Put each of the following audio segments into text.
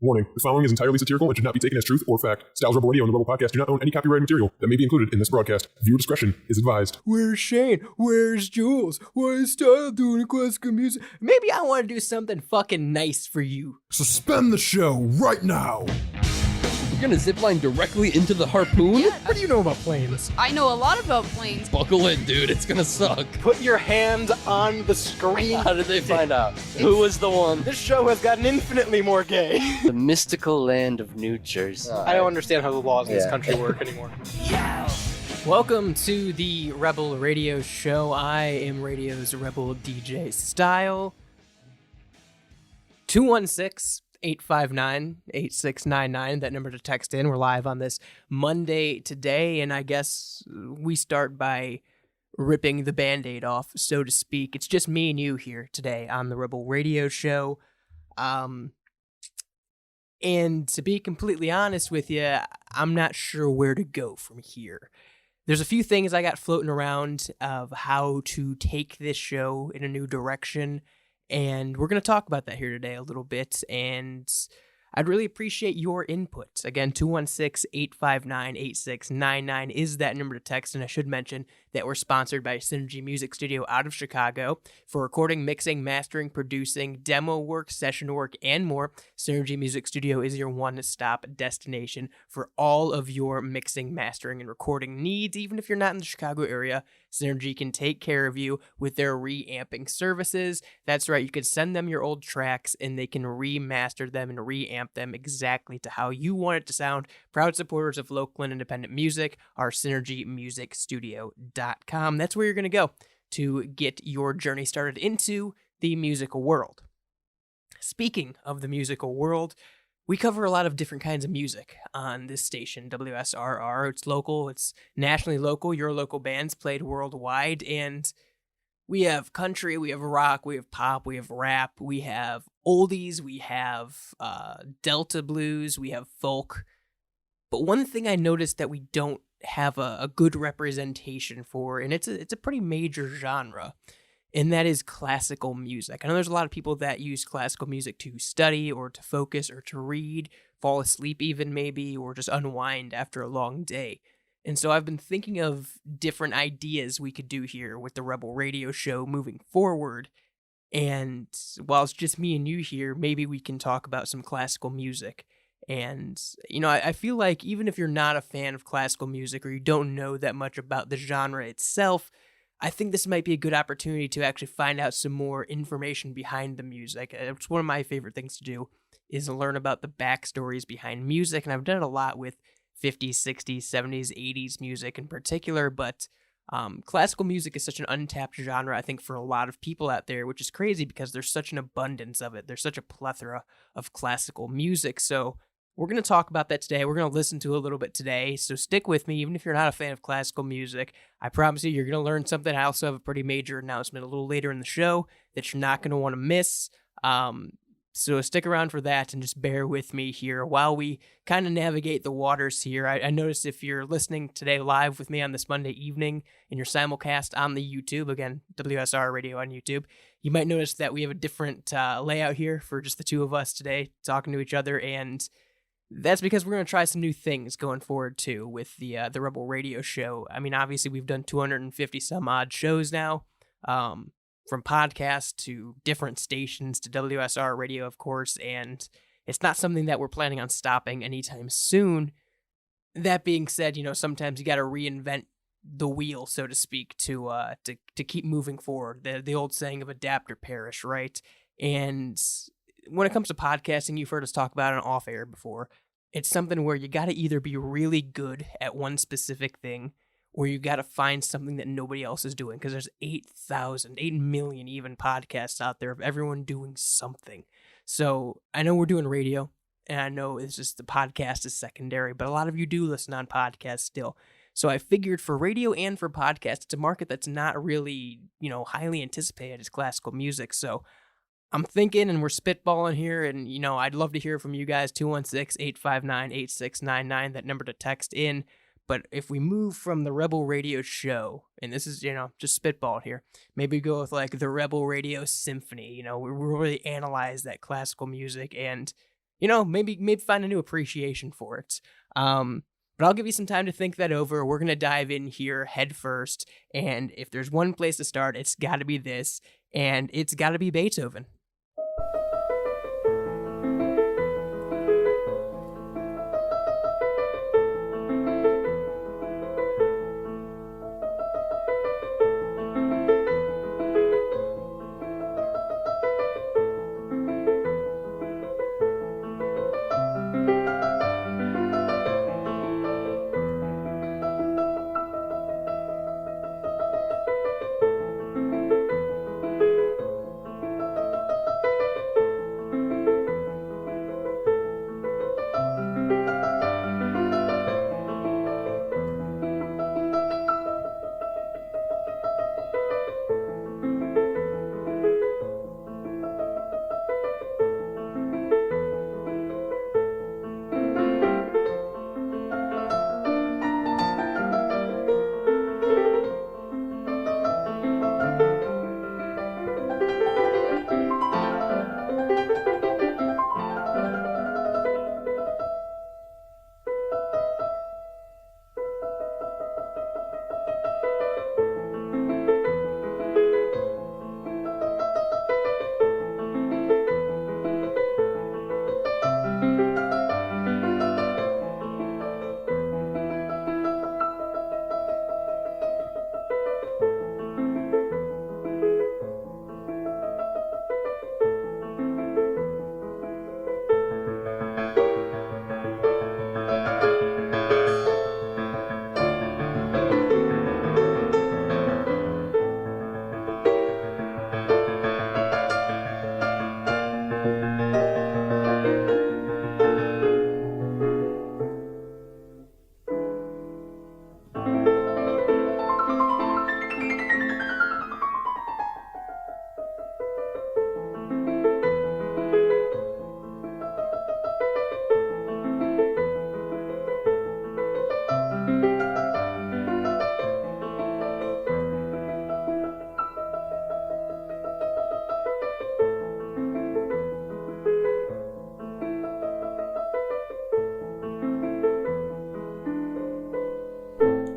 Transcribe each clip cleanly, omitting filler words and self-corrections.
Warning, the following is entirely satirical and should not be taken as truth or fact. Styles Rebel Radio and the Rebel Podcast do not own any copyrighted material that may be included in this broadcast. Viewer discretion is advised. Where's Shayne? Where's Julez? What is Style doing in classical music? Maybe I want to do something fucking nice for you. Suspend the show right now. You're gonna zipline directly into the harpoon? Yeah. What do you know about planes? I know a lot about planes. Buckle in, dude. It's gonna suck. Put your hand on the screen. How did they find out? Who was the one? This show has gotten infinitely more gay. The mystical land of New Jersey. I don't understand how the laws in this country work anymore. Welcome to the Rebel Radio Show. I am radio's Rebel DJ Style. 216-859-8699, that number to text in. We're live on this Monday today, and I guess we start by ripping the Band-Aid off, so to speak. It's just me and you here today on the Rebel Radio Show. And to be completely honest with you, I'm not sure where to go from here. There's a few things I got floating around of how to take this show in a new direction, and we're going to talk about that here today a little bit, and I'd really appreciate your input. Again, 216-859-8699 is that number to text, and I should mention that we're sponsored by Synergy Music Studio out of Chicago for recording, mixing, mastering, producing, demo work, session work, and more. Synergy Music Studio is your one-stop destination for all of your mixing, mastering, and recording needs. Even if you're not in the Chicago area, Synergy can take care of you with their reamping services. That's right, you can send them your old tracks, and they can remaster them and reamp them exactly to how you want it to sound. Proud supporters of local and independent music are synergymusicstudio.com. That's where you're going to go to get your journey started into the musical world. Speaking of the musical world, we cover a lot of different kinds of music on this station, WSRR. It's local, it's nationally local. Your local bands played worldwide, and we have country, we have rock, we have pop, we have rap, we have oldies, we have Delta blues, we have folk. But one thing I noticed that we don't have a good representation for, and it's a pretty major genre, and that is classical music. I know there's a lot of people that use classical music to study or to focus or to read, fall asleep even maybe, or just unwind after a long day. And so I've been thinking of different ideas we could do here with the Rebel Radio Show moving forward. And while it's just me and you here, maybe we can talk about some classical music. And, you know, I feel like even if you're not a fan of classical music or you don't know that much about the genre itself, I think this might be a good opportunity to actually find out some more information behind the music. It's one of my favorite things to do is learn about the backstories behind music. And I've done it a lot with 50s, 60s, 70s, 80s music in particular, but classical music is such an untapped genre, I think, for a lot of people out there, which is crazy because there's such an abundance of it. There's such a plethora of classical music. So we're going to talk about that today. We're going to listen to a little bit today. So stick with me, even if you're not a fan of classical music. I promise you, you're going to learn something. I also have a pretty major announcement a little later in the show that you're not going to want to miss. So stick around for that and just bear with me here while we kind of navigate the waters here. I noticed if you're listening today live with me on this Monday evening and you're simulcast on the YouTube, again, WSR Radio on YouTube, you might notice that we have a different layout here for just the two of us today talking to each other, and that's because we're going to try some new things going forward too with the Rebel Radio Show. I mean, obviously we've done 250 some odd shows now, from podcasts to different stations to WSR Radio, of course, and it's not something that we're planning on stopping anytime soon. That being said, you know, sometimes you got to reinvent the wheel, so to speak, to keep moving forward. The old saying of adapt or perish, right? And when it comes to podcasting, you've heard us talk about it on off-air before. It's something where you got to either be really good at one specific thing, or you got to find something that nobody else is doing, because there's 8 million even podcasts out there of everyone doing something. So I know we're doing radio, and I know it's just the podcast is secondary, but a lot of you do listen on podcasts still. So I figured for radio and for podcasts, it's a market that's not really, you know, highly anticipated as classical music. So I'm thinking, and we're spitballing here, and, you know, I'd love to hear from you guys, 216-859-8699, that number to text in. But if we move from the Rebel Radio Show, and this is, you know, just spitballing here, maybe go with like the Rebel Radio Symphony, you know, we really analyze that classical music and maybe find a new appreciation for it. But I'll give you some time to think that over. We're going to dive in here head first. And if there's one place to start, it's got to be this. And it's got to be Beethoven.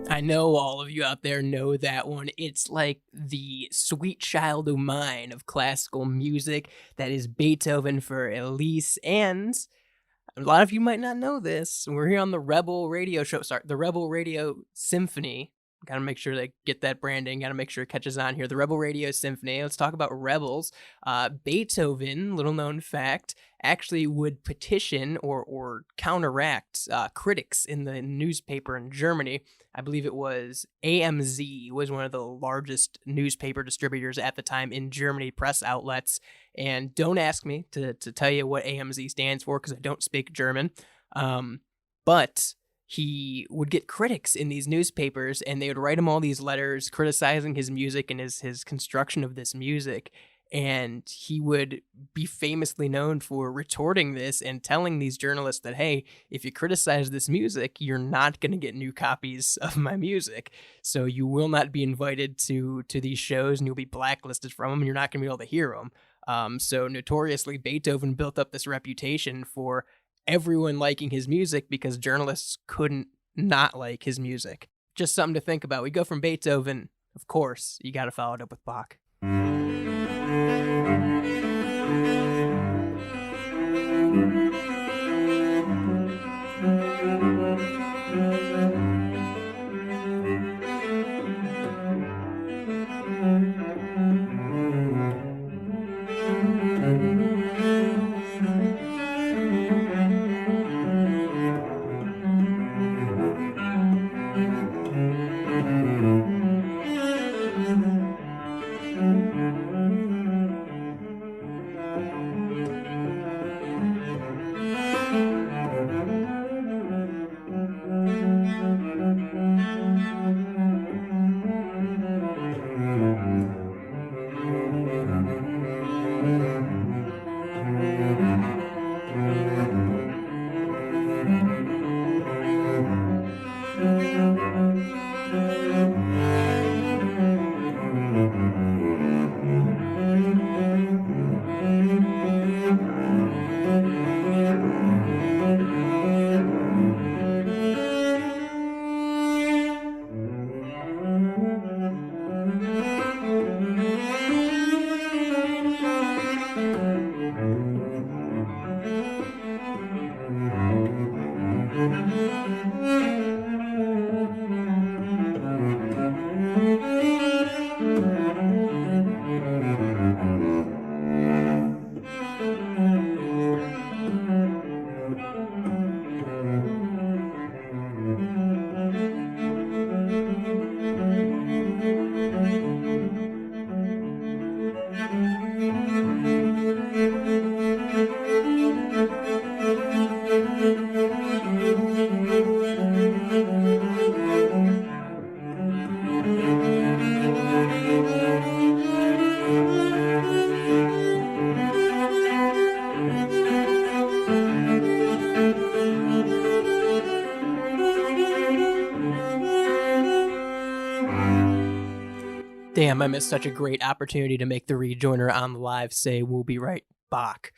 I know all of you out there know that one. It's like the sweet child o' mine of classical music. That is Beethoven for Elise. And a lot of you might not know this. We're here on the Rebel Radio show. Sorry, the Rebel Radio Symphony. Got to make sure they get that branding. Got to make sure it catches on here. The Rebel Radio Symphony. Let's talk about Rebels. Beethoven, little known fact, actually would petition or counteract critics in the newspaper in Germany. I believe it was AMZ was one of the largest newspaper distributors at the time in Germany, press outlets. And don't ask me to tell you what AMZ stands for because I don't speak German. But he would get critics in these newspapers, and they would write him all these letters criticizing his music and his construction of this music. And he would be famously known for retorting this and telling these journalists that, hey, if you criticize this music, you're not going to get new copies of my music. So you will not be invited to these shows, and you'll be blacklisted from them, and you're not going to be able to hear them. So notoriously, Beethoven built up this reputation for everyone liking his music because journalists couldn't not like his music. Just something to think about. We go from Beethoven, of course, you got to follow it up with Bach. Damn, I missed such a great opportunity to make the rejoiner on the live say we'll be right back.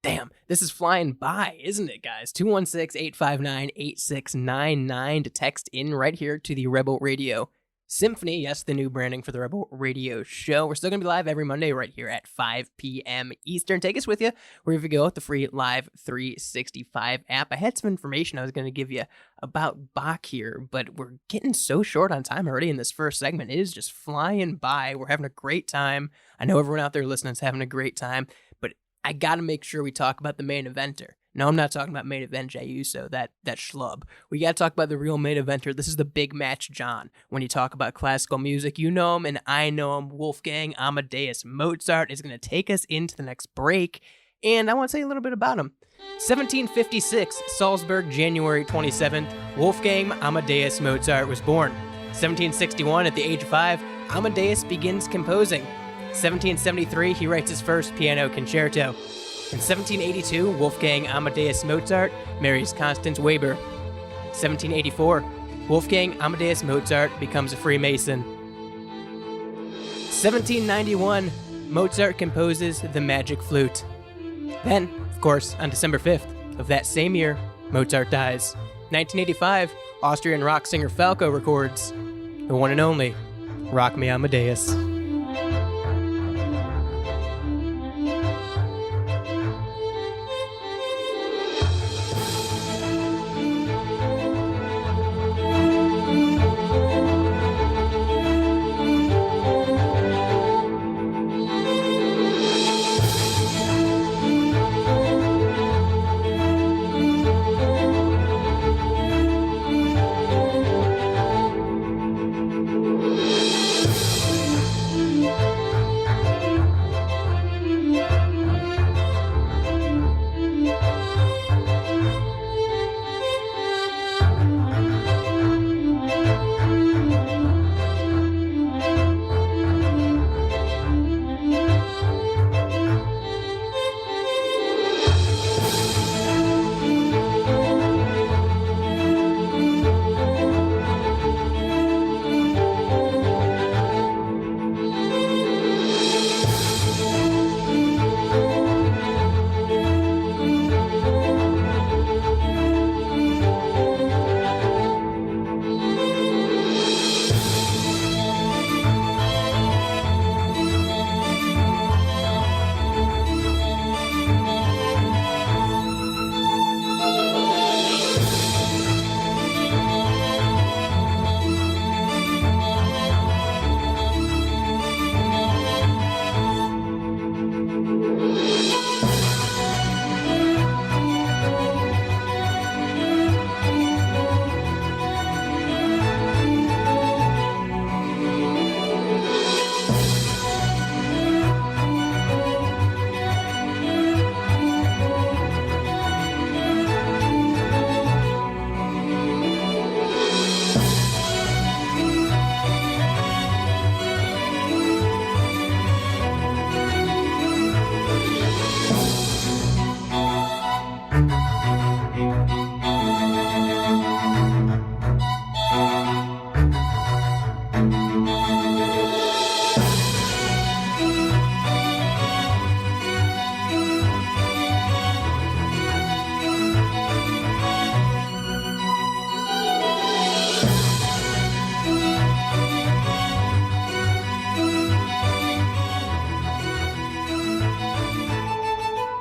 Damn, this is flying by, isn't it, guys? 216-859-8699 to text in right here to the Rebel Radio Symphony. Yes, the new branding for the Rebel Radio Show. We're still going to be live every Monday right here at 5 p.m. Eastern. Take us with you wherever you go with the free Live 365 app. I had some information I was going to give you about Bach here, but we're getting so short on time already in this first segment. It is just flying by. We're having a great time. I know everyone out there listening is having a great time, but I got to make sure we talk about the main eventer. No, I'm not talking about main event Jey Uso, that schlub. We got to talk about the real main eventer. This is the big match, John. When you talk about classical music, you know him and I know him. Wolfgang Amadeus Mozart is going to take us into the next break, and I want to say a little bit about him. 1756, Salzburg, January 27th, Wolfgang Amadeus Mozart was born. 1761, at the age of 5, Amadeus begins composing. 1773, he writes his first piano concerto. In 1782, Wolfgang Amadeus Mozart marries Constance Weber. 1784, Wolfgang Amadeus Mozart becomes a Freemason. 1791, Mozart composes The Magic Flute. Then, of course, on December 5th of that same year, Mozart dies. 1985, Austrian rock singer Falco records the one and only Rock Me Amadeus.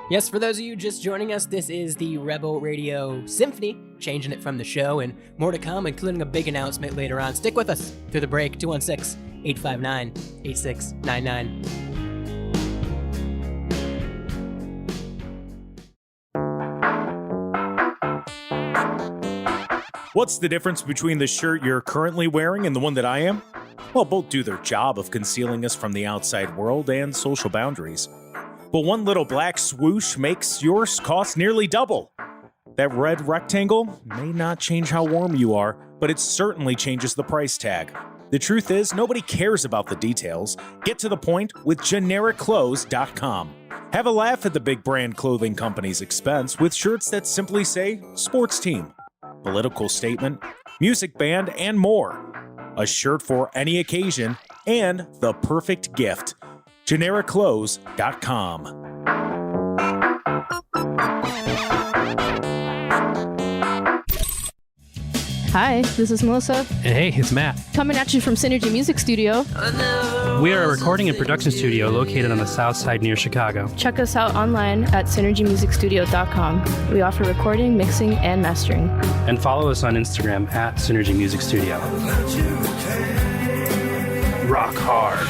Yes, for those of you just joining us, this is the Rebel Radio Symphony, changing it from the show, and more to come, including a big announcement later on. Stick with us through the break, 216-859-8699. What's the difference between the shirt you're currently wearing and the one that I am? Well, both do their job of concealing us from the outside world and social boundaries. But one little black swoosh makes yours cost nearly double. That red rectangle may not change how warm you are, but it certainly changes the price tag. The truth is, nobody cares about the details. Get to the point with GenericClothes.com. Have a laugh at the big brand clothing company's expense with shirts that simply say sports team, political statement, music band, and more. A shirt for any occasion, and the perfect gift. GenericClothes.com. Hi, this is Melissa, And hey, it's Matt. coming at you from Synergy Music Studio. We are a recording and production studio located on the south side near Chicago. Check us out online at synergymusicstudio.com. We offer recording, mixing, and mastering. And follow us on Instagram at Synergy Music Studio. Rock hard.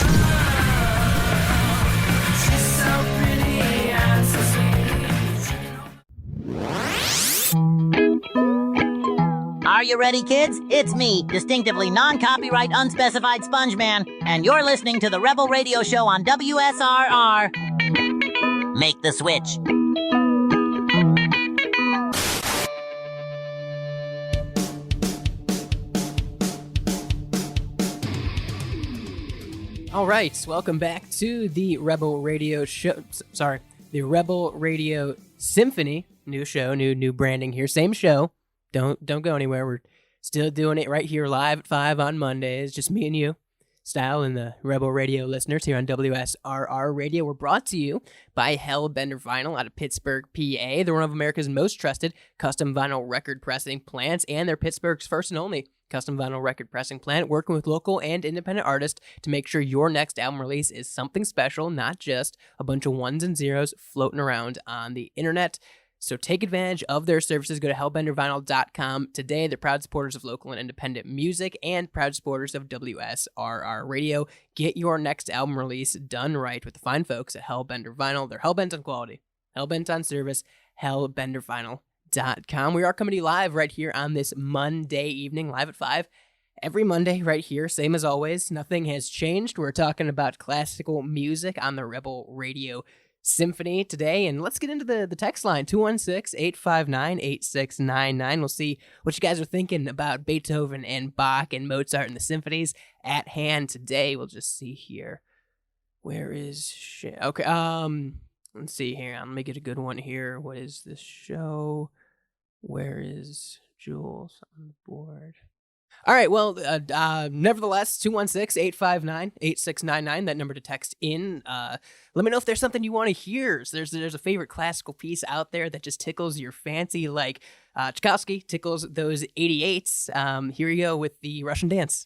Are you ready, kids? It's me, distinctively non-copyright, unspecified Sponge Man, and you're listening to the Rebel Radio Show on WSRR. Make the switch. All right, welcome back to the Rebel Radio Show. The Rebel Radio Symphony. New show, new branding here. Same show. Don't go anywhere. We're still doing it right here live at 5 on Mondays. Just me and you, Style, and the Rebel Radio listeners here on WSRR Radio. We're brought to you by Hellbender Vinyl out of Pittsburgh, PA. They're one of America's most trusted custom vinyl record pressing plants, and they're Pittsburgh's first and only custom vinyl record pressing plant, working with local and independent artists to make sure your next album release is something special, not just a bunch of ones and zeros floating around on the internet. So take advantage of their services. Go to hellbendervinyl.com today. They're proud supporters of local and independent music and proud supporters of WSRR Radio. Get your next album release done right with the fine folks at Hellbender Vinyl. They're hellbent on quality, hellbent on service, hellbendervinyl.com. We are coming to you live right here on this Monday evening, live at 5. Every Monday right here, same as always. Nothing has changed. We're talking about classical music on the Rebel Radio Symphony today, and let's get into the text line, 216-859-8699. We'll see what you guys are thinking about Beethoven and Bach and Mozart and the symphonies at hand today. We'll just see here. Where is shit? Okay, let's see here. Let me get a good one here. What is this show? Where is Jules on the board? All right, well, nevertheless, 216-859-8699, that number to text in. Let me know if there's something you want to hear. So there's a favorite classical piece out there that just tickles your fancy, like Tchaikovsky tickles those 88s. Here we go with the Russian Dance.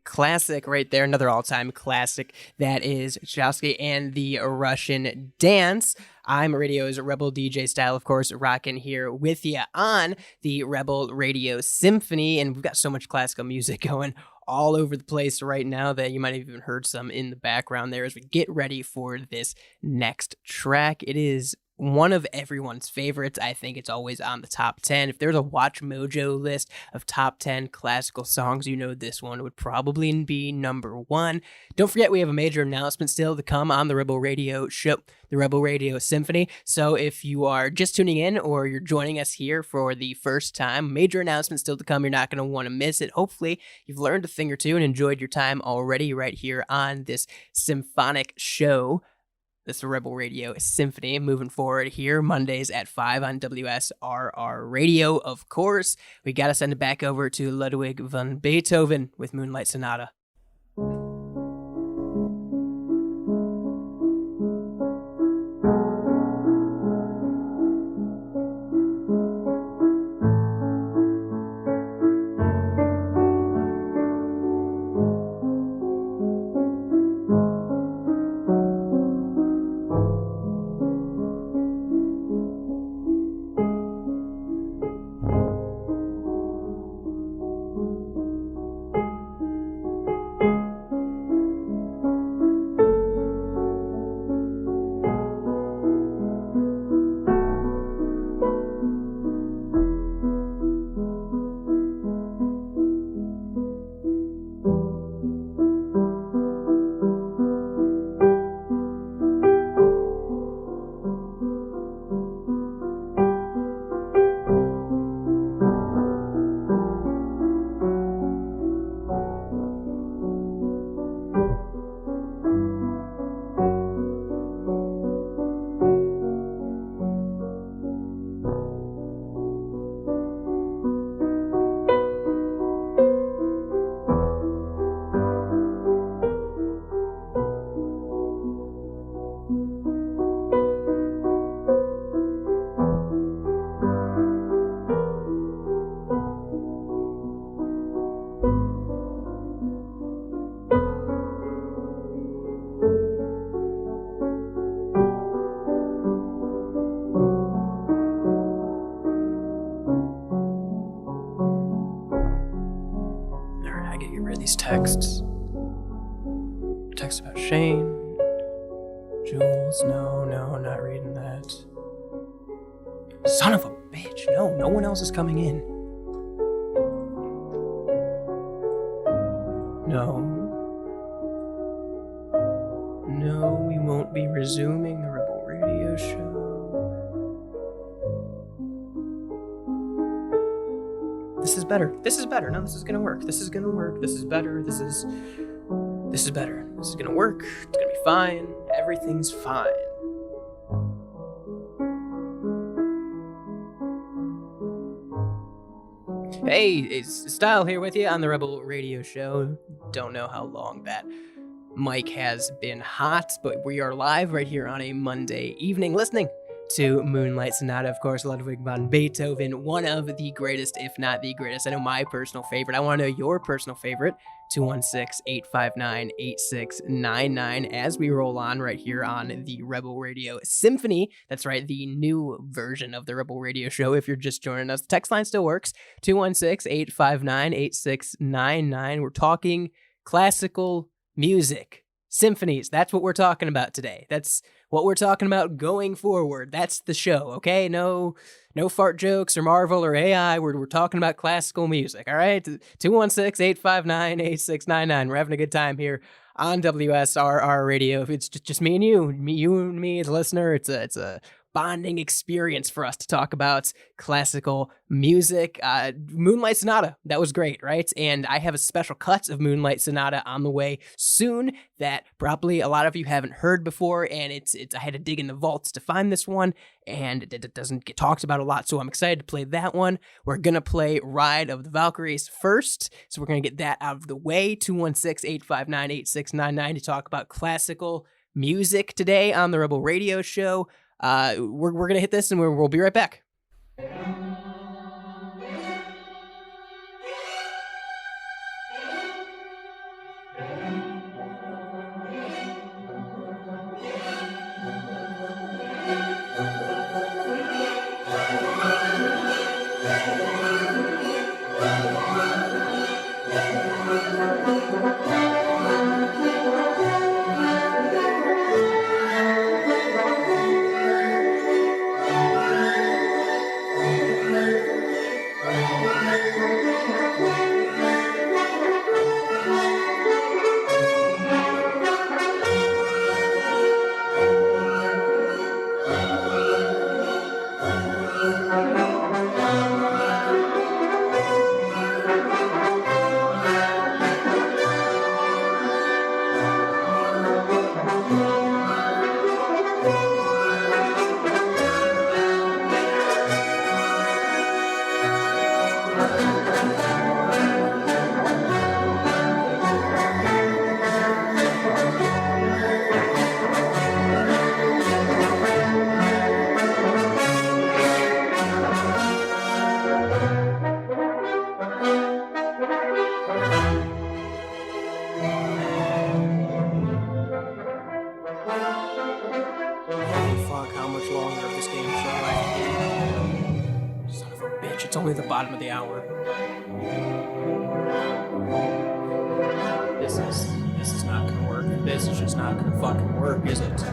Classic right there, another all-time classic. That is Tchaikovsky and the Russian Dance. I'm Radio's Rebel DJ Style, of course, rocking here with you on the Rebel Radio Symphony, and we've got so much classical music going all over the place right now that you might have even heard some in the background there as we get ready for this next track. It is one of everyone's favorites. I think it's always on the top 10. If there's a Watch Mojo list of top 10 classical songs, you know this one would probably be number one. Don't forget, we have a major announcement still to come on the Rebel Radio Show, the Rebel Radio Symphony. So if you are just tuning in or you're joining us here for the first time, major announcement still to come. You're not going to want to miss it. Hopefully, you've learned a thing or two and enjoyed your time already right here on this symphonic show. This Rebel Radio Symphony moving forward here, Mondays at 5 on WSRR Radio, of course. We got to send it back over to Ludwig van Beethoven with Moonlight Sonata. these texts. Text about Shayne. Julez. No, not reading that. Son of a bitch. No one else is coming in. No, we won't be resuming the Rebel Radio Show. This is better. No, this is gonna work. This is better. This is better. This is gonna work. It's gonna be fine. Everything's fine. Hey, it's Style here with you on the Rebel Radio Show. Don't know how long that mic has been hot, but we are live right here on a Monday evening listening to Moonlight Sonata, of course, Ludwig van Beethoven, one of the greatest, if not the greatest. I know my personal favorite. I want to know your personal favorite. 216-859-8699 as we roll on right here on the Rebel Radio Symphony. That's right, the new version of the Rebel Radio Show. If you're just joining us, the text line still works. 216-859-8699. We're talking classical music. Symphonies. That's what we're talking about today. That's what we're talking about going forward. That's the show, okay? No fart jokes or Marvel or AI. We're talking about classical music, all right? 216-859-8699. We're having a good time here on WSRR Radio. If it's just me and you and me as a listener, it's a bonding experience for us to talk about classical music. Moonlight Sonata, that was great, right? And I have a special cut of Moonlight Sonata on the way soon that probably a lot of you haven't heard before, and it's I had to dig in the vaults to find this one, and it doesn't get talked about a lot, so I'm excited to play that one. We're gonna play Ride of the Valkyries first, so we're gonna get that out of the way. 216-859-8699 to talk about classical music today on the Rebel Radio Show. We're gonna hit this and we'll be right back. Only the bottom of the hour. This is not gonna work. This is just not gonna fucking work, is it?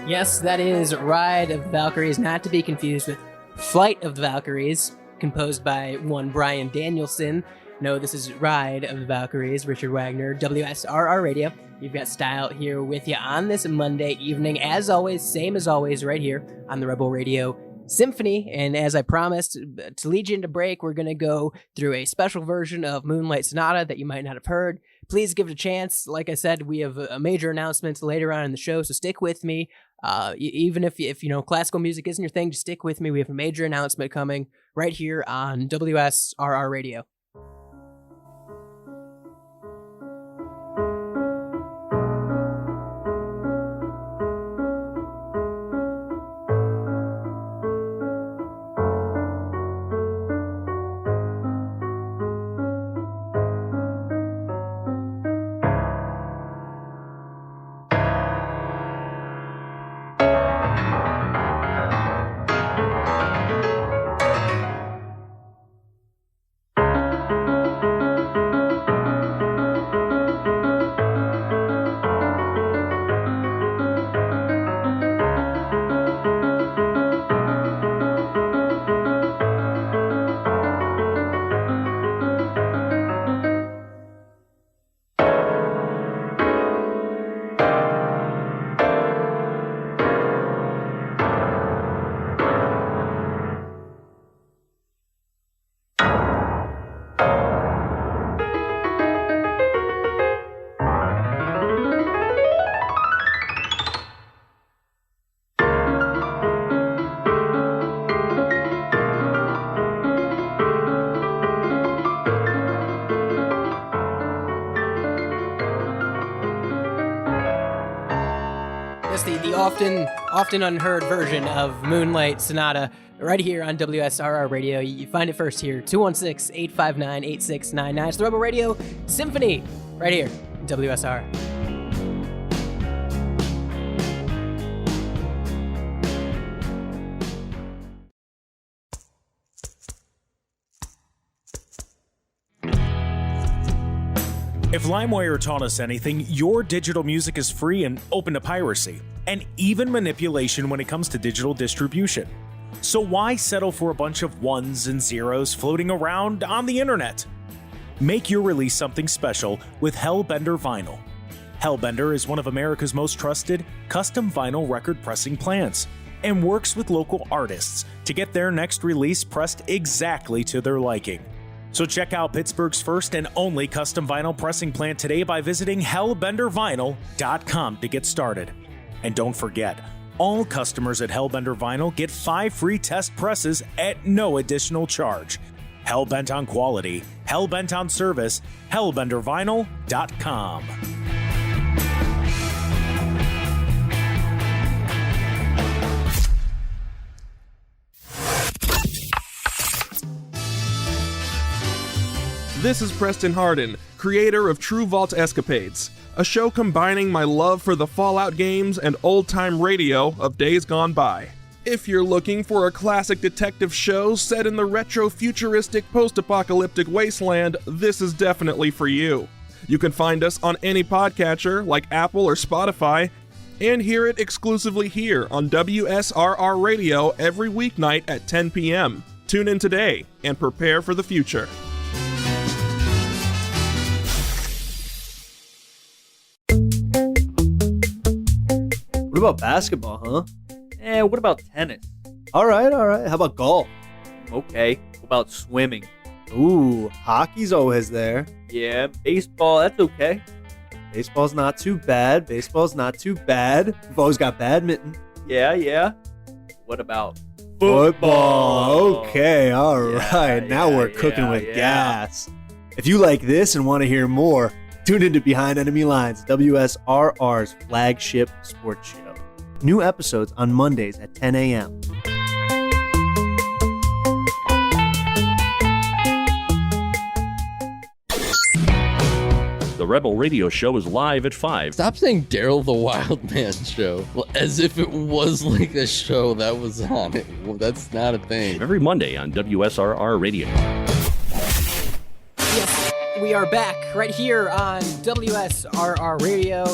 Yes, that is Ride of Valkyries, not to be confused with Flight of the Valkyries, composed by one Brian Danielson. No, this is Ride of the Valkyries, Richard Wagner, WSRR Radio. You've got Style here with you on this Monday evening. As always, same as always, right here on the Rebel Radio Symphony. And as I promised, to lead you into break, we're going to go through a special version of Moonlight Sonata that you might not have heard. Please give it a chance. Like I said, we have a major announcement later on in the show, so stick with me. Even if you know classical music isn't your thing, just stick with me. We have a major announcement coming right here on WSRR Radio. That's the often unheard version of Moonlight Sonata right here on WSRR Radio. You find it first here, 216-859-8699. It's the Rebel Radio Symphony right here, WSR. If LimeWire taught us anything, your digital music is free and open to piracy, and even manipulation when it comes to digital distribution. So why settle for a bunch of ones and zeros floating around on the internet? Make your release something special with Hellbender Vinyl. Hellbender is one of America's most trusted custom vinyl record pressing plants and works with local artists to get their next release pressed exactly to their liking. So check out Pittsburgh's first and only custom vinyl pressing plant today by visiting hellbendervinyl.com to get started. And don't forget, all customers at Hellbender Vinyl get 5 free test presses at no additional charge. Hellbent on quality, hellbent on service, hellbendervinyl.com. This is Preston Hardin, creator of True Vault Escapades, a show combining my love for the Fallout games and old-time radio of days gone by. If you're looking for a classic detective show set in the retro-futuristic post-apocalyptic wasteland, this is definitely for you. You can find us on any podcatcher like Apple or Spotify, and hear it exclusively here on WSRR Radio every weeknight at 10 p.m. Tune in today and prepare for the future. What about basketball, huh? What about tennis? All right. How about golf? Okay. What about swimming? Ooh, hockey's always there. Yeah, baseball, that's okay. Baseball's not too bad. We've always got badminton. Yeah. What about football? Okay, all right. Now we're cooking with gas. If you like this and want to hear more, tune into Behind Enemy Lines, WSRR's flagship sports show. New episodes on Mondays at 10 a.m. The Rebel Radio Show is live at 5. Stop saying Daryl the Wild Man Show as if it was like a show that was on it. Well, that's not a thing. Every Monday on WSRR Radio. Yes, we are back right here on WSRR Radio,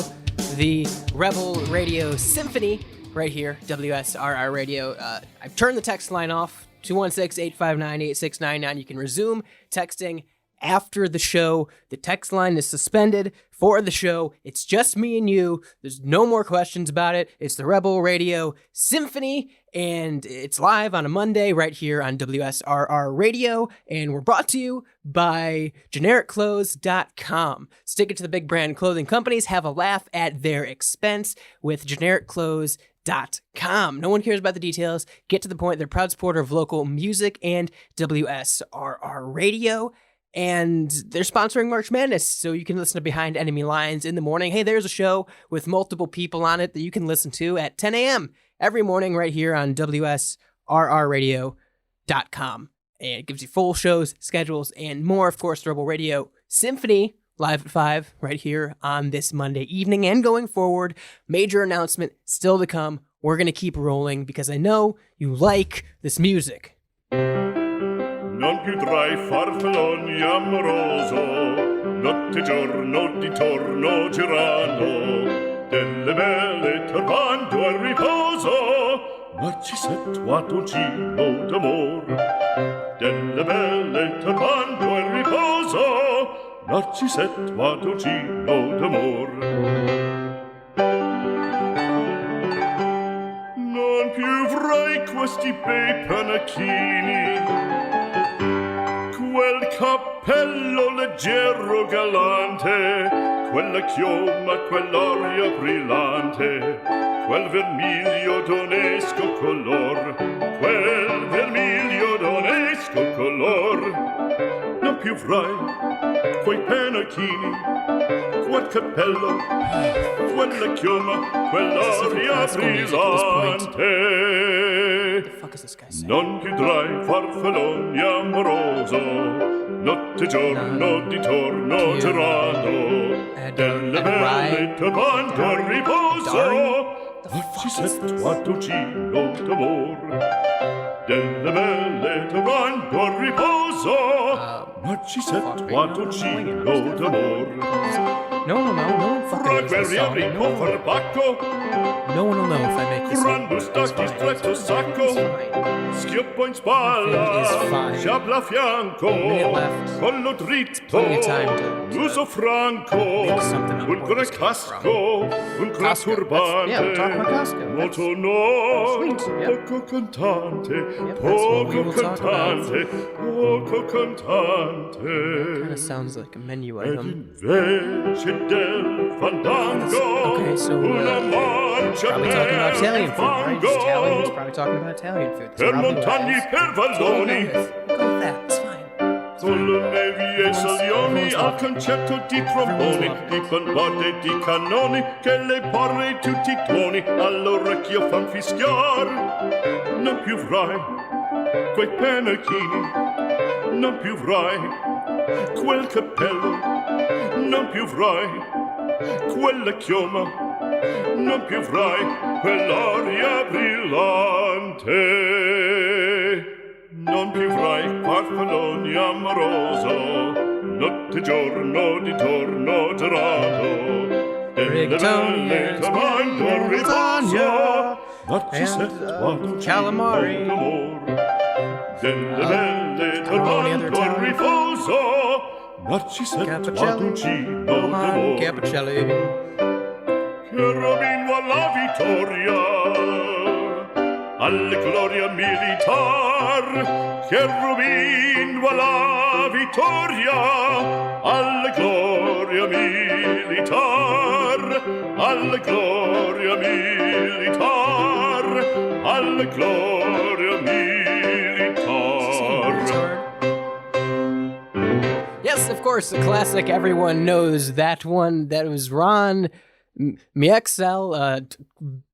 the Rebel Radio Symphony, right here, WSRR Radio. I've turned the text line off, 216-859-8699. You can resume texting after the show. The text line is suspended for the show. It's just me and you. There's no more questions about it. It's the Rebel Radio Symphony, and it's live on a Monday right here on WSRR Radio, and we're brought to you by GenericClothes.com. Stick it to the big brand clothing companies. Have a laugh at their expense with GenericClothes.com. No one cares about the details. Get to the point. They're a proud supporter of local music and WSRR Radio. And they're sponsoring March Madness, so you can listen to Behind Enemy Lines in the morning. Hey, there's a show with multiple people on it that you can listen to at 10 a.m. every morning right here on WSRRradio.com. And it gives you full shows, schedules, and more. Of course, the Rebel Radio Symphony live at 5 right here on this Monday evening and going forward. Major announcement still to come. We're going to keep rolling because I know you like this music. Non più tra I farfalloni amoroso, notte e giorno d'intorno girano, delle belle turbando al riposo, ma ci sei tua dolcino d'amor. Delle belle turbando al riposo, ma ci sei tua dolcino d'amor. Non più avrai questi bei panacchini, quel cappello leggero galante, quella chioma, quell'aria brillante, quel vermiglio d'onesco color, quel vermiglio d'onesco color. Non più avrai quei panacchini, quel cappello, quella chioma, quell'aria brillante. Non chiudrai farfalloni amoroso, notte e giorno di torno girando, delle belle turbando al riposo, ci sento a tocino d'amor. Delle belle turbando al riposo, ci sento a tocino d'amor. No, Fra quel riabrico farbacco, no one will know if I make this. Quando stacchi stretto sacco, schioppo in spalla, sciabla a fianco, collo dritto, l'uso franco, un cuore casco, un cuore turbante, molto no, poco cantante, poco cantante, poco cantante. Kind of sounds like a menu item. Invece del fandango, Okay, so una marcia probably talking about Italian food, right? Just Italian. He's fango. probably talking about Italian food. That's Per probably montagni, what it is. per valloni, Go with that. It's fine. con le nevi e salioni, al concerto di tromboni, di bombardie e di cannoni, che le porre tutti i tuoni all'orecchio fan fischiar. Non più avrai quei pennacchini, non più avrai quel cappello, non più avrai quella chioma, non più avrai quell'aria brillante, non più avrai farfalloni amoroso, notte e giorno di torno girato, delle belle tramando al riposo, ci sento calamari, delle belle tramando al riposo, ci sento Capicelli, Capicelli. che robino alla vittoria, alla gloria militar, che robino alla vittoria, alla gloria militar, alla gloria militar, alla gloria militar. Yes, of course, the classic. Everyone knows that one. That was Ron Miexel,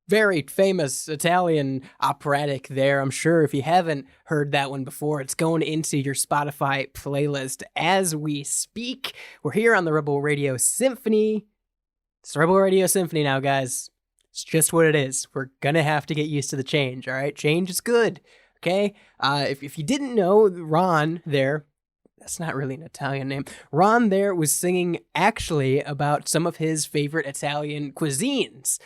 very famous Italian operatic there. I'm sure if you haven't heard that one before, it's going into your Spotify playlist as we speak. We're here on the Rebel Radio Symphony. It's the Rebel Radio Symphony now, guys. It's just what it is. We're going to have to get used to the change, all right? Change is good, okay? If you didn't know, Ron there, that's not really an Italian name. Ron there was singing actually about some of his favorite Italian cuisines.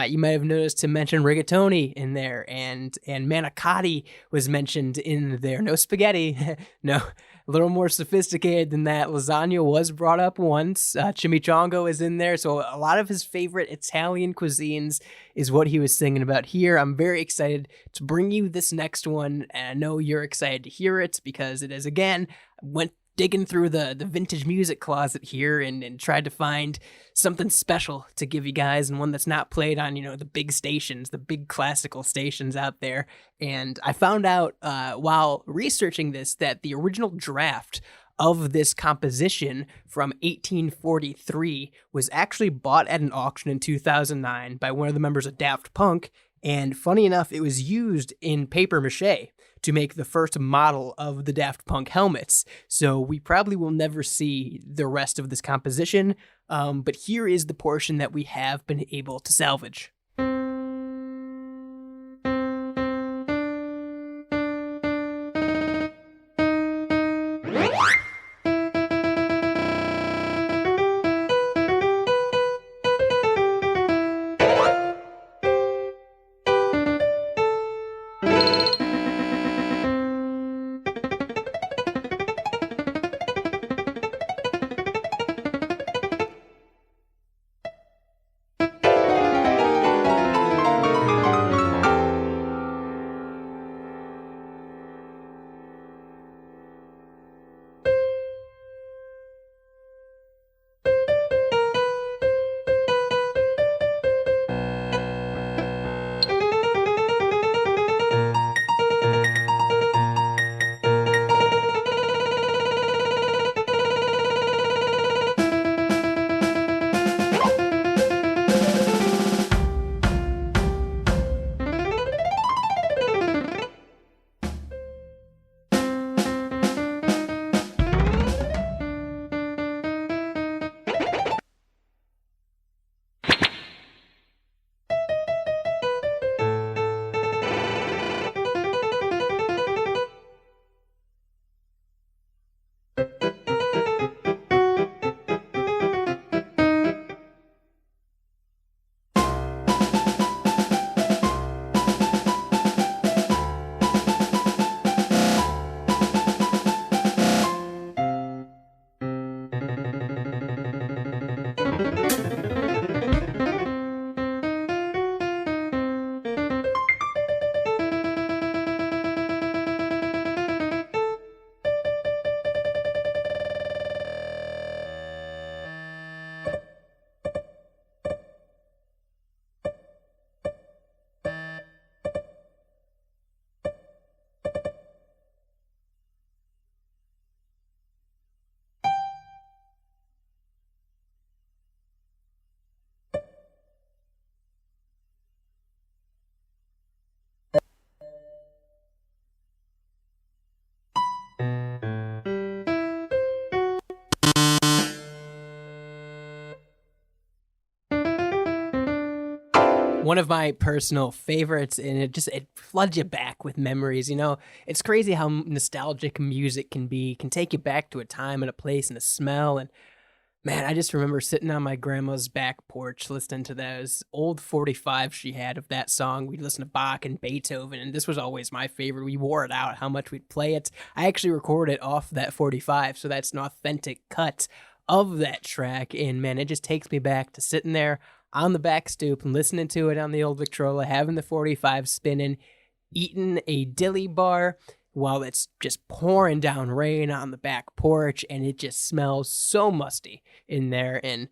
You might have noticed him mention rigatoni in there, and manicotti was mentioned in there. No spaghetti. No, a little more sophisticated than that. Lasagna was brought up once. Chimichanga is in there. So a lot of his favorite Italian cuisines is what he was singing about here. I'm very excited to bring you this next one, and I know you're excited to hear it because it is, again, went digging through the vintage music closet here and tried to find something special to give you guys, and one that's not played on, the big stations, the big classical stations out there. And I found out while researching this that the original draft of this composition from 1843 was actually bought at an auction in 2009 by one of the members of Daft Punk. And funny enough, it was used in paper mache to make the first model of the Daft Punk helmets. So we probably will never see the rest of this composition, but here is the portion that we have been able to salvage. one of my personal favorites, and it floods you back with memories. You know, it's crazy how nostalgic music can take you back to a time and a place and a smell. And man, I just remember sitting on my grandma's back porch listening to those old 45 she had of that song. We'd listen to Bach and Beethoven, and this was always my favorite. We wore it out how much we'd play it. I actually recorded it off that 45, so that's an authentic cut of that track. And man, it just takes me back to sitting there on the back stoop and listening to it on the old Victrola, having the 45 spinning, eating a dilly bar while it's just pouring down rain on the back porch, and it just smells so musty in there. And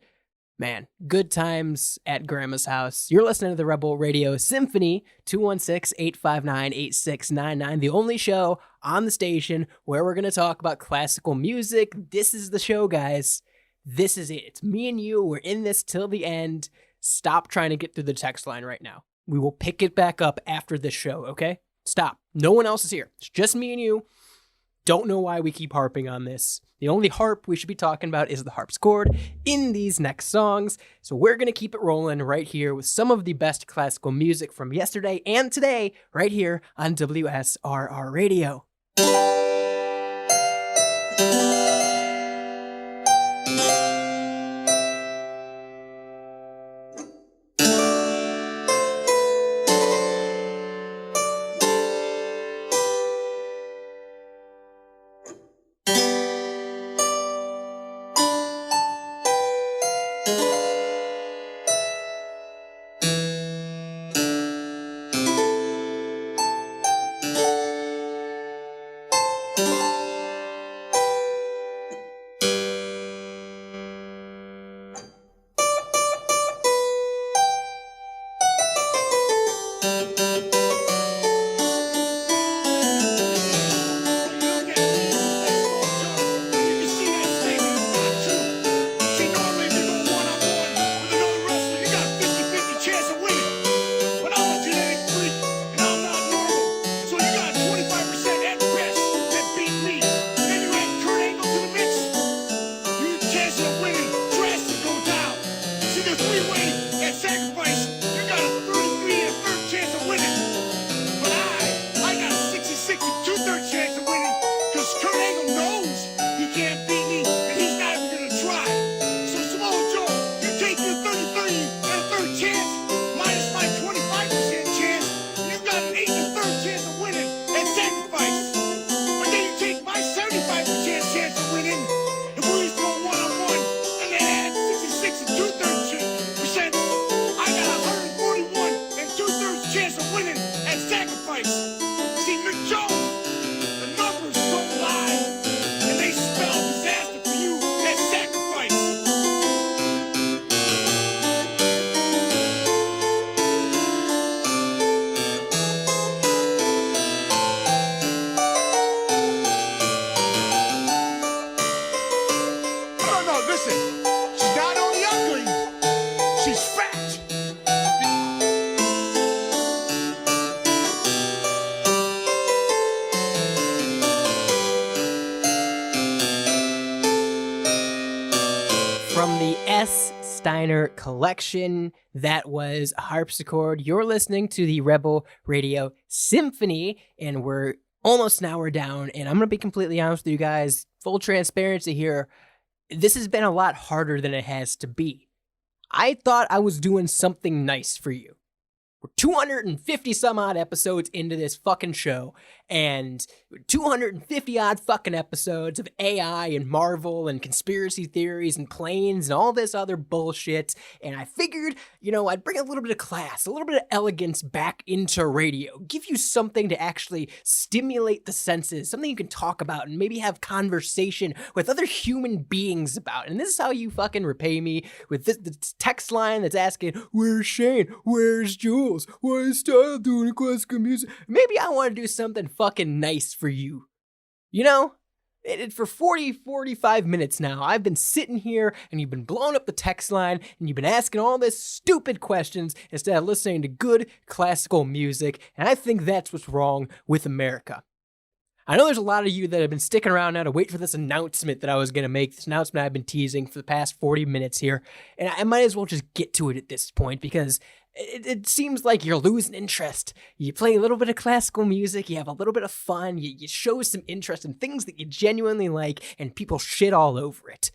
man, good times at Grandma's house. You're listening to the Rebel Radio Symphony, 216-859-8699, the only show on the station where we're going to talk about classical music. This is the show, guys. This is it. It's me and you. We're in this till the end. Stop trying to get through the text line right now. We will pick it back up after this show, okay? Stop. No one else is here. It's just me and you. Don't know why we keep harping on this. The only harp we should be talking about is the harpsichord in these next songs. So we're going to keep it rolling right here with some of the best classical music from yesterday and today right here on WSRR Radio. Collection. That was a harpsichord. You're listening to the Rebel Radio Symphony, and we're almost an hour down, and I'm going to be completely honest with you guys, full transparency here, this has been a lot harder than it has to be. I thought I was doing something nice for you. We're 250 some odd episodes into this fucking show, and 250 odd fucking episodes of AI and Marvel and conspiracy theories and planes and all this other bullshit. And I figured, I'd bring a little bit of class, a little bit of elegance back into radio, give you something to actually stimulate the senses, something you can talk about and maybe have conversation with other human beings about. And this is how you fucking repay me with this text line that's asking, where's Shayne? Where's Julez? Why is Style doing classical music? Maybe I want to do something fucking nice for you. For 45 minutes now, I've been sitting here and you've been blowing up the text line and you've been asking all this stupid questions instead of listening to good classical music. And I think that's what's wrong with America. I know there's a lot of you that have been sticking around now to wait for this announcement that I was going to make, this announcement I've been teasing for the past 40 minutes here. And I might as well just get to it at this point because it seems like you're losing interest. You play a little bit of classical music, you have a little bit of fun, you show some interest in things that you genuinely like, and people shit all over it.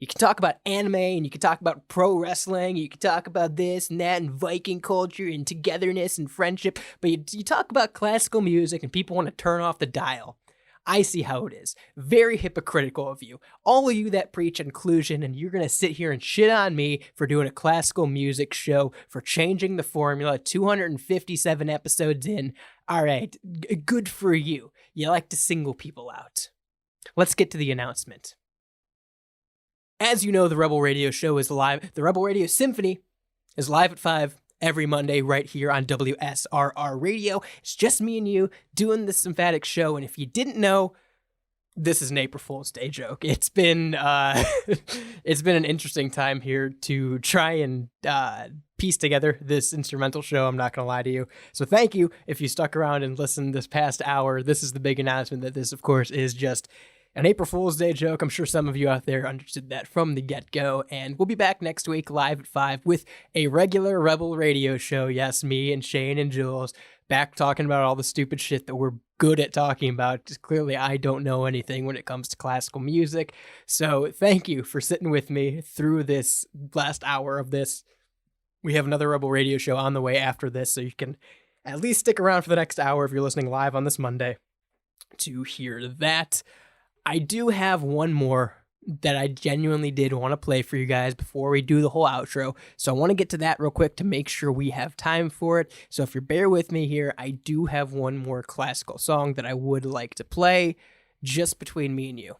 You can talk about anime, and you can talk about pro wrestling, you can talk about this and that, and Viking culture, and togetherness, and friendship, but you talk about classical music, and people want to turn off the dial. I see how it is. Very hypocritical of you. All of you that preach inclusion, and you're going to sit here and shit on me for doing a classical music show, for changing the formula 257 episodes in. All right, good for you. You like to single people out. Let's get to the announcement. As you know, the Rebel Radio Show is live. The Rebel Radio Symphony is live at 5 every Monday right here on WSRR Radio. It's just me and you doing this Symphatic show, and if you didn't know, this is an April Fool's Day joke. It's been it's been an interesting time here to try and piece together this instrumental show, I'm not going to lie to you. So thank you if you stuck around and listened this past hour. This is the big announcement that this, of course, is just an April Fool's Day joke. I'm sure some of you out there understood that from the get-go. And we'll be back next week live at 5 with a regular Rebel Radio show. Yes, me and Shayne and Julez back talking about all the stupid shit that we're good at talking about. Just clearly, I don't know anything when it comes to classical music. So thank you for sitting with me through this last hour of this. We have another Rebel Radio show on the way after this, so you can at least stick around for the next hour if you're listening live on this Monday to hear that. I do have one more that I genuinely did want to play for you guys before we do the whole outro. So I want to get to that real quick to make sure we have time for it. So if you bear with me here, I do have one more classical song that I would like to play just between me and you.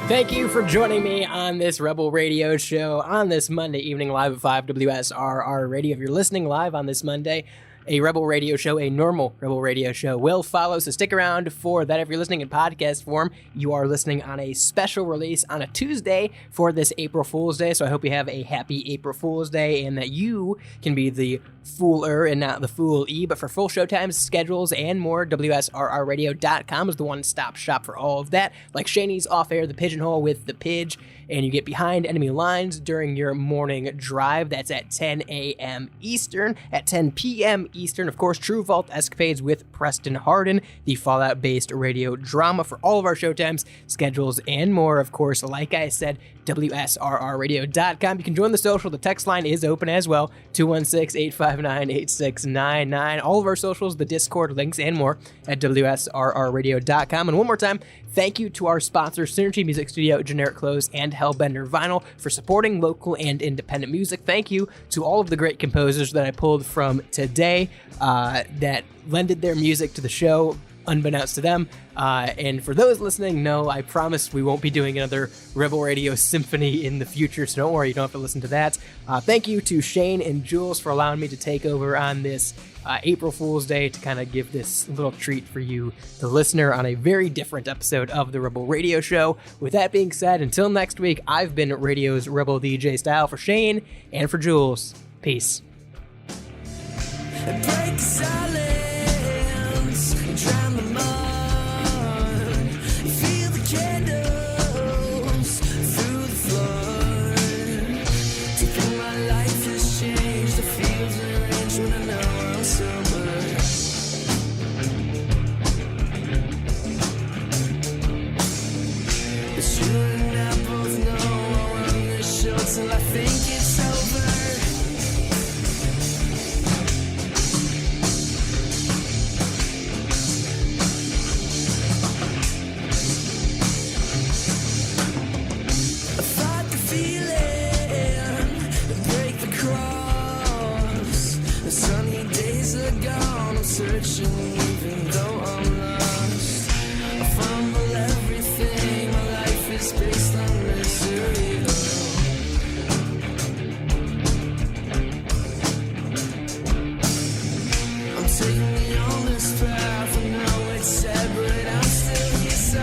Thank you for joining me on this Rebel Radio show on this Monday evening live at 5 WSRR Radio. If you're listening live on this Monday, a Rebel Radio show, a normal Rebel Radio show, will follow. So stick around for that. If you're listening in podcast form, you are listening on a special release on a Tuesday for this April Fool's Day. So I hope you have a happy April Fool's Day and that you can be the fooler and not the fool-y. But for full showtimes, schedules, and more, WSRRradio.com is the one-stop shop for all of that. Like Shayne's Off-Air, The Pigeonhole with The Pidge, and you get behind enemy lines during your morning drive. That's at 10 a.m. Eastern. At 10 p.m. Eastern, of course, True Vault Escapades with Preston Harden, the Fallout-based radio drama. For all of our showtimes, schedules, and more, of course, like I said, WSRRradio.com. You can join the social. The text line is open as well, 216-859-8699. All of our socials, the Discord, links, and more at WSRRradio.com. And one more time, thank you to our sponsors, Synergy Music Studio, Generic Clothes, and Hellbender Vinyl, for supporting local and independent music. Thank you to all of the great composers that I pulled from today that lended their music to the show, unbeknownst to them. And for those listening, no, I promise we won't be doing another Rebel Radio Symphony in the future, so don't worry, you don't have to listen to that. Thank you to Shayne and Julez for allowing me to take over on this April Fool's Day to kind of give this little treat for you, the listener, on a very different episode of the Rebel Radio Show. With that being said, until next week, I've been radio's Rebel DJ Style for Shayne and for Julez. Peace. Break silence, drown the mud, feel the candles through the flood. To think my life has changed, the fields are arranged when I know I'm sober. But you and I both know I'll run this show till I think it's over. Searching even though I'm lost. I fumble everything, my life is based on misery. I'm taking me on this path, I know it's sad, but I'm still here, so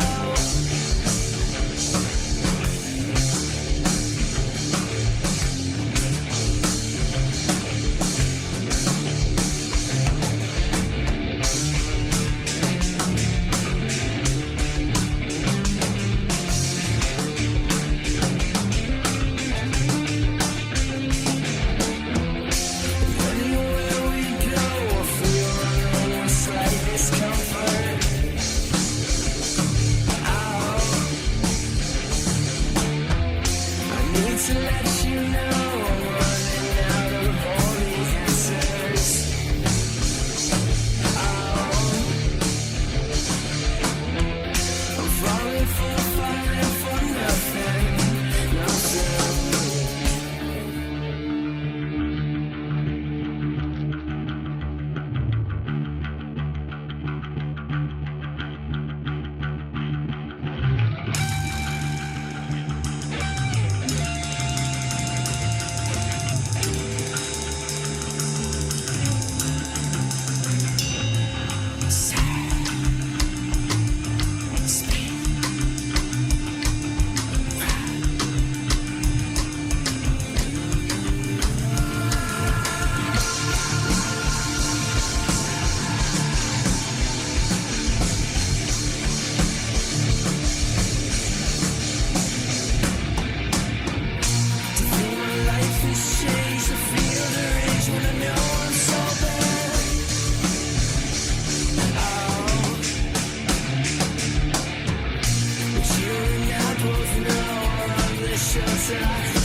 to let you know I'm running out of all the answers. I'm falling for fire and for nothing. No, both know I'm the shelter.